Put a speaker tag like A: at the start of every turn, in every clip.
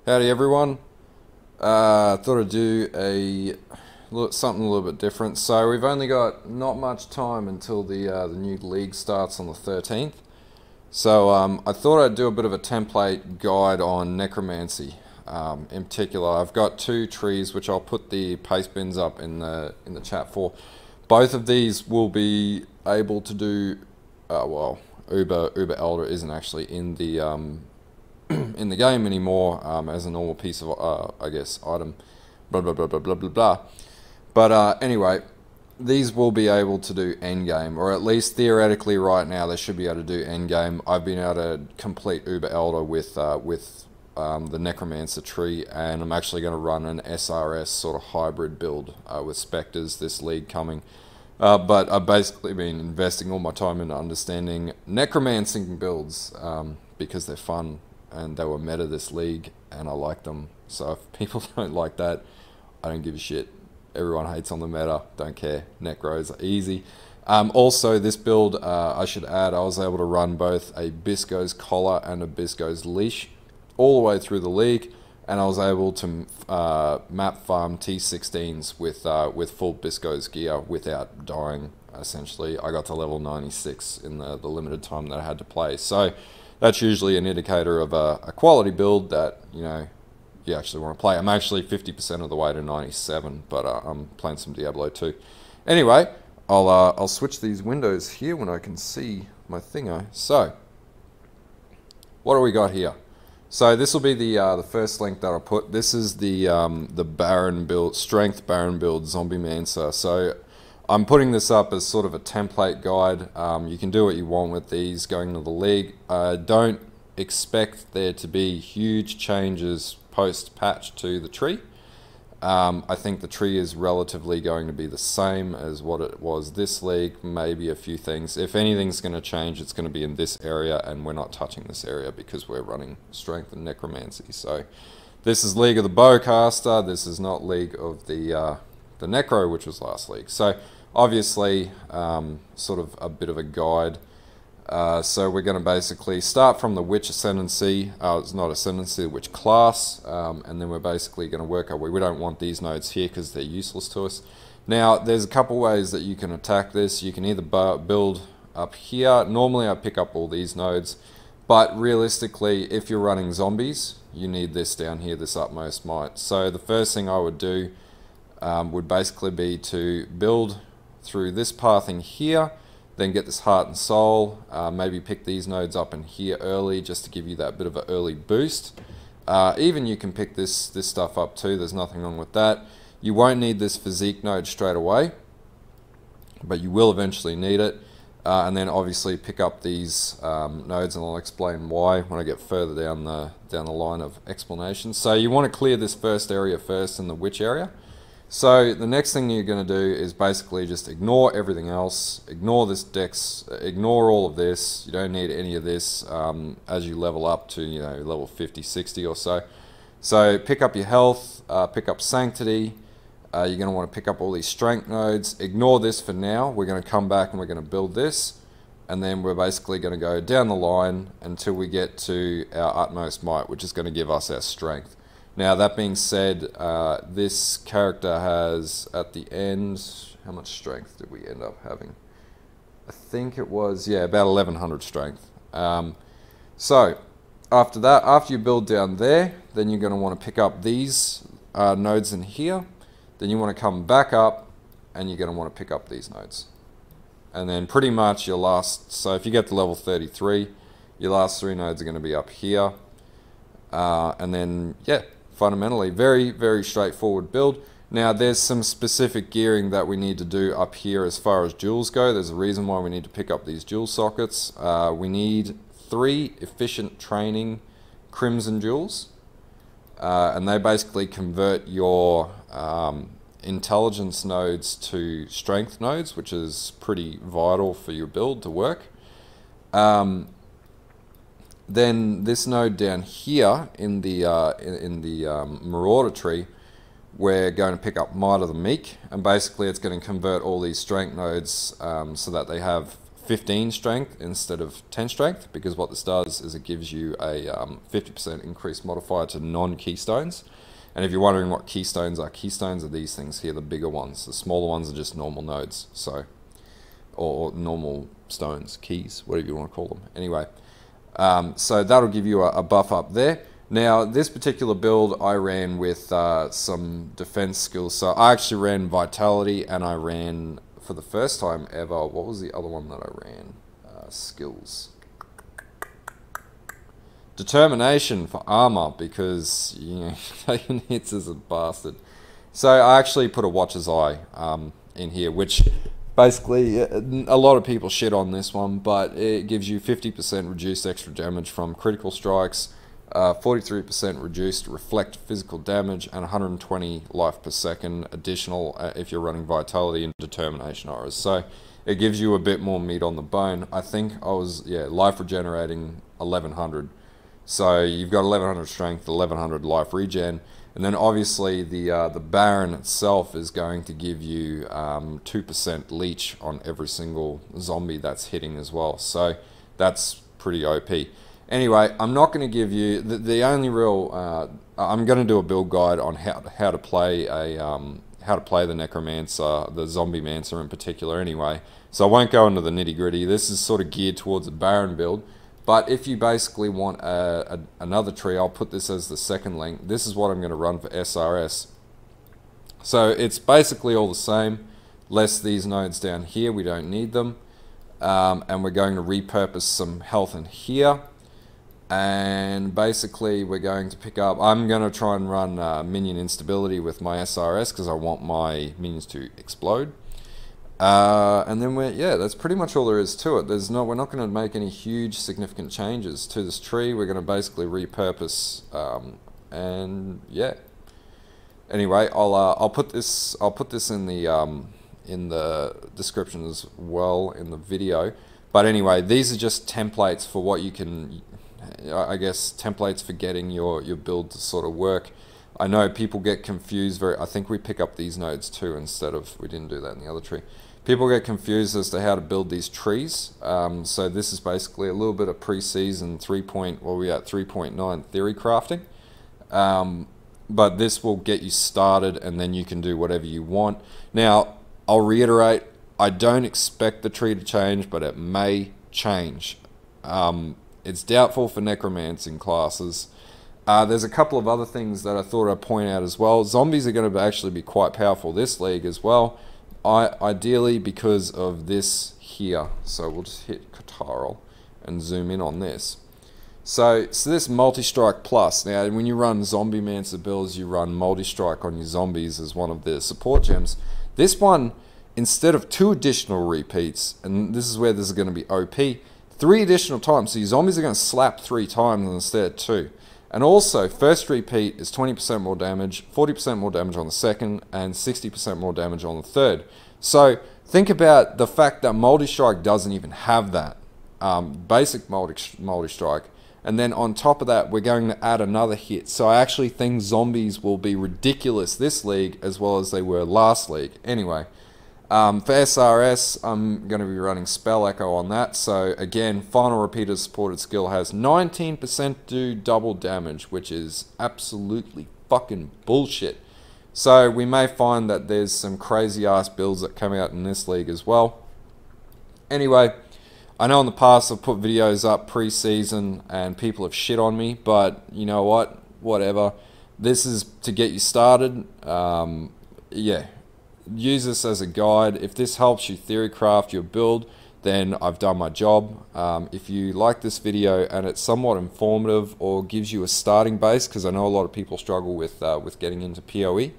A: Howdy everyone. Thought I'd do something a little bit different. So we've only got not much time until the new league starts on the 13th. So I thought I'd do a bit of a template guide on Necromancy. In particular, I've got two trees which I'll put the paste bins up in the chat for. Both of these will be able to do well. Uber Elder isn't actually in the in the game anymore as a normal piece of I guess item, blah blah blah blah blah blah blah. But anyway, these will be able to do endgame, or at least theoretically right now they should be able to do endgame. I've been able to complete Uber Elder with the Necromancer tree, and I'm actually going to run an SRS sort of hybrid build with Spectres this league coming. But I've basically been investing all my time into understanding necromancing builds because they're fun and they were meta this league and I like them. So if people don't like that, I don't give a shit. Everyone hates on the meta, don't care. Necros are easy. Also this build, I should add, I was able to run both a Bisco's collar and a Bisco's leash all the way through the league, and I was able to map farm T16s with full Bisco's gear without dying, essentially. I got to level 96 in the limited time that I had to play. So that's usually an indicator of a quality build that, you know, you actually want to play. I'm actually 50% of the way to 97, but I'm playing some Diablo 2. Anyway, I'll switch these windows here when I can see my thingo. So, what do we got here? So this will be the first link that I'll put. This is the Baron build, Strength Baron build, Zombiemancer. So I'm putting this up as sort of a template guide. You can do what you want with these going to the league. Don't expect there to be huge changes post-patch to the tree. I think the tree is relatively going to be the same as what it was this league, maybe a few things. If anything's going to change, it's going to be in this area, and we're not touching this area because we're running Strength and Necromancy. So this is League of the Bowcaster, this is not League of the Necro, which was last league. So obviously, sort of a bit of a guide. So we're going to basically start from the Witch Ascendancy, it's not Ascendancy, the Witch class, and then we're basically going to work our way. We don't want these nodes here because they're useless to us. Now, there's a couple ways that you can attack this. You can either build up here. Normally I pick up all these nodes, but realistically, if you're running zombies, you need this down here, this Utmost Might. So the first thing I would do would basically be to build through this path in here, then get this Heart and Soul, maybe pick these nodes up in here early just to give you that bit of an early boost. Even you can pick this stuff up too, there's nothing wrong with that. You won't need this Physique node straight away, but you will eventually need it. And then obviously pick up these nodes, and I'll explain why when I get further down the line of explanations. So you want to clear this first area first in the Witch area. So the next thing you're going to do is basically just ignore everything else, ignore this dex, ignore all of this. You don't need any of this as you level up to, you know, level 50, 60 or so. So pick up your health, pick up Sanctity. You're going to want to pick up all these strength nodes. Ignore this for now. We're going to come back and we're going to build this, and then we're basically going to go down the line until we get to our Utmost Might, which is going to give us our strength. Now, that being said, this character has, at the end, how much strength did we end up having? I think it was, yeah, about 1100 strength. So, after that, after you build down there, then you're going to want to pick up these nodes in here. Then you want to come back up, and you're going to want to pick up these nodes. And then pretty much your last, so if you get to level 33, your last 3 nodes are going to be up here. And then, yeah. Fundamentally, very, very straightforward build. Now, there's some specific gearing that we need to do up here as far as jewels go. There's a reason why we need to pick up these jewel sockets. We need 3 efficient training crimson jewels. And they basically convert your intelligence nodes to strength nodes, which is pretty vital for your build to work. Then this node down here in the Marauder tree, we're going to pick up Might of the Meek, and basically it's going to convert all these strength nodes so that they have 15 strength instead of 10 strength, because what this does is it gives you a 50% increased modifier to non-keystones. And if you're wondering what keystones are these things here, the bigger ones. The smaller ones are just normal nodes, so, or normal stones, keys, whatever you want to call them. Anyway, so that'll give you a buff up there. Now, this particular build I ran with some defense skills. So I actually ran Vitality, and I ran, for the first time ever, what was the other one that I ran? Skills. Determination for armor, because, you know, taking hits is a bastard. So I actually put a Watcher's Eye in here, which basically a lot of people shit on this one, but it gives you 50% reduced extra damage from critical strikes, 43% reduced reflect physical damage, and 120 life per second additional if you're running Vitality and Determination auras. So it gives you a bit more meat on the bone. I think I was, yeah, life regenerating 1100. So you've got 1100 strength, 1100 life regen, and then obviously the Baron itself is going to give you 2% leech on every single zombie that's hitting as well. So that's pretty OP. Anyway, I'm not going to give you the only real. I'm going to do a build guide on how to play the Necromancer, the Zombie Mancer in particular. Anyway, so I won't go into the nitty gritty. This is sort of geared towards a Baron build. But if you basically want another tree, I'll put this as the second link. This is what I'm going to run for SRS. So it's basically all the same, less these nodes down here, we don't need them. And we're going to repurpose some health in here. And basically we're going to pick up, I'm going to try and run minion instability with my SRS because I want my minions to explode. And then yeah, that's pretty much all there is to it. We're not going to make any huge significant changes to this tree. We're going to basically repurpose, and yeah. Anyway, I'll put this in the description as well in the video. But anyway, these are just templates for what you can, I guess, templates for getting your build to sort of work. I know people get confused I think we pick up these nodes too instead of, we didn't do that in the other tree. People get confused as to how to build these trees. So this is basically a little bit of pre-season 3.9 theory crafting. But this will get you started and then you can do whatever you want. Now, I'll reiterate, I don't expect the tree to change, but it may change. It's doubtful for necromancing classes. There's a couple of other things that I thought I'd point out as well. Zombies are going to actually be quite powerful this league as well. Ideally because of this here. So we'll just hit Catarl and zoom in on this. So this multi-strike plus. Now when you run Zombie Mancer builds, you run multi-strike on your zombies as one of the support gems. This one, instead of 2 additional repeats, and this is where this is going to be OP, 3 additional times. So your zombies are going to slap 3 times instead of 2. And also, first repeat is 20% more damage, 40% more damage on the second, and 60% more damage on the third. So think about the fact that multi-strike doesn't even have that. Basic multi-strike. And then on top of that, we're going to add another hit. So I actually think zombies will be ridiculous this league as well as they were last league. Anyway, for SRS, I'm going to be running Spell Echo on that. So again, Final Repeater supported skill has 19% do double damage, which is absolutely fucking bullshit. So we may find that there's some crazy ass builds that come out in this league as well. Anyway, I know in the past I've put videos up pre-season and people have shit on me, but you know what? Whatever. This is to get you started. Yeah. Use this as a guide. If this helps you theory craft your build, then I've done my job. If you like this video and it's somewhat informative or gives you a starting base, because I know a lot of people struggle with getting into PoE,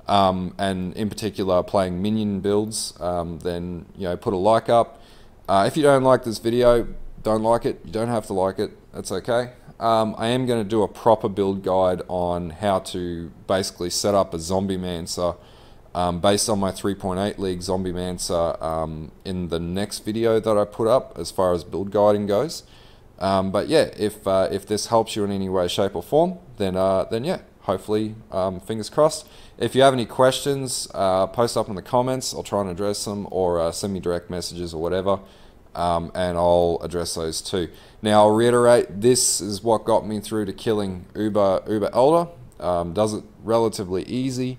A: and in particular playing minion builds, then put a like up. If you don't like this video, don't like it. You don't have to like it. That's okay. I am going to do a proper build guide on how to basically set up a Zombie Mancer based on my 3.8 League Zombie Mancer in the next video that I put up as far as build guiding goes. But yeah, if this helps you in any way, shape or form, then yeah, hopefully, fingers crossed. If you have any questions, post up in the comments. I'll try and address them, or send me direct messages or whatever. and I'll address those too. Now, I'll reiterate, this is what got me through to killing Uber Elder. Does it relatively easy.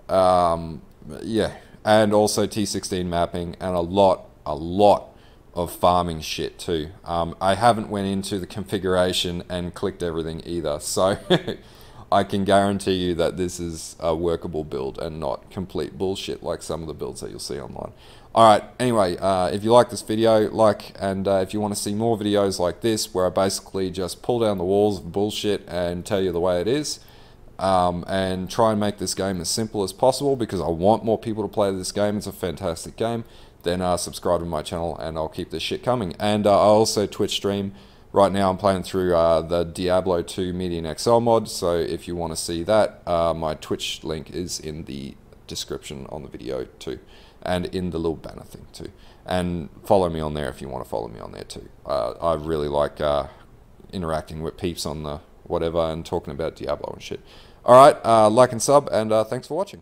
A: Yeah, and also T16 mapping and a lot of farming shit too. I haven't went into the configuration and clicked everything either, so I can guarantee you that this is a workable build and not complete bullshit like some of the builds that you'll see online. Alright, anyway, if you like this video, and if you want to see more videos like this, where I basically just pull down the walls of bullshit and tell you the way it is, and try and make this game as simple as possible, because I want more people to play this game. It's a fantastic game. Then subscribe to my channel and I'll keep this shit coming. And I also Twitch stream. Right now I'm playing through the Diablo 2 Median XL mod, so if you want to see that, my Twitch link is in the description on the video too, and in the little banner thing too. And follow me on there if you want to follow me on there too. I really like interacting with peeps on the whatever and talking about Diablo and shit. Alright, like and sub, and thanks for watching.